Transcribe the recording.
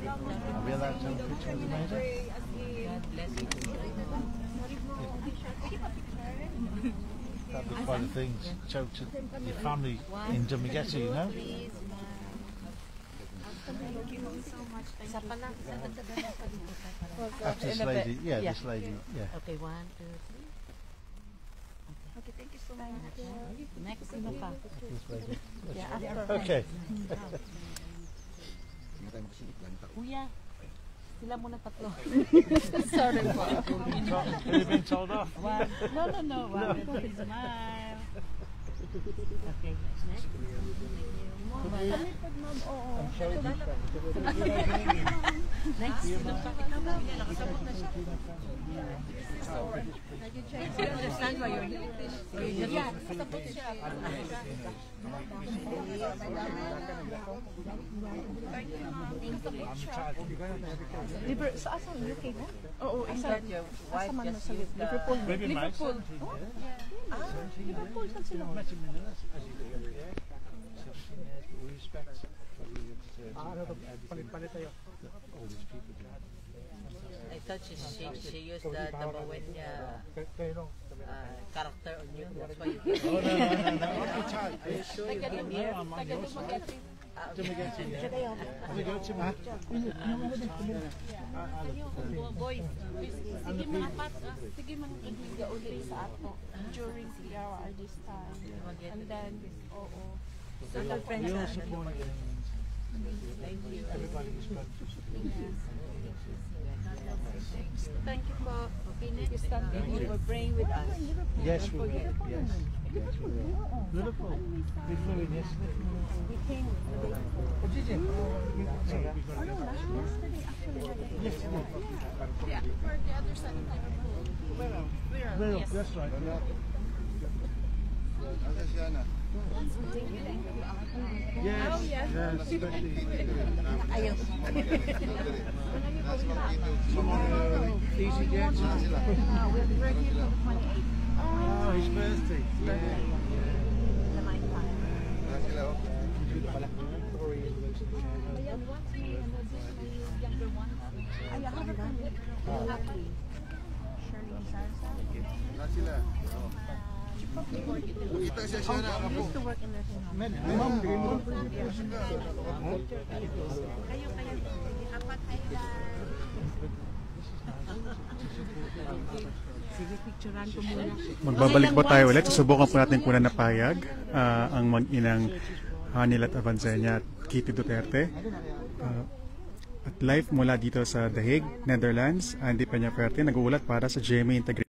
Are we allowed to have a picture with the major? God bless you. That'd be quite a thing to show to your family in Dumaguete, you know? Isa pa lang. After this lady, yeah, this lady, yeah. Okay, 1, 2, 3. Okay, thank you so much. Next, sino pa? This lady. Yeah, after. Okay. Kuya. Sila muna tatlo. Sorry po. Have you been told off? One. No. 1, 2, 3, smile. Okay, next. Kami pag ma'am, oo. Next, sino pa? Nakasabot na siya. I understand why you're here. Yeah, nakasabot siya. Liver, sa asang UK na? Oo, isa. Asa man mo sa Liverpool. Maybe my son. Liverpool, saan sila? Met him in the nurse, as you go, yeah. So, we respect all these people. I thought she used the Bawenya character on you. That's why you Oh, no. Are you sure you came here. I'm on your side. Dumaguete, yeah. We go to Boys, Sige mga pat, sige mga kaibigan ulit sa ato during PRR this time. And then, oo. little friends. We all support you. Thank you. Everybody respects you. Thank you po. Okay, next. You were praying with us. Yes, we will. Yes, we will. Liverpool. We flew in yesterday. We came Oh, did you? yesterday actually. Yesterday. Yeah, for the other side of Liverpool. Well, that's right. Yeah. Yes, yes. especially. Ayaw. Easy Jets. We're ready for the 28th. Oh, his birthday. Yeah. The night time. Younger one. Ay, happy. Shirley Salsa. Used to work in nursing home. Kayo. Apat Sige, picturean ko muna. Magbabalik po tayo ulit. Susubukan po natin kung na napayag ang mag-inang Hanilat Avancenia at Kitty Duterte. At live mula dito sa The Hague, Netherlands, Andy Peñaferte, nag-uulat para sa GMA Integrated.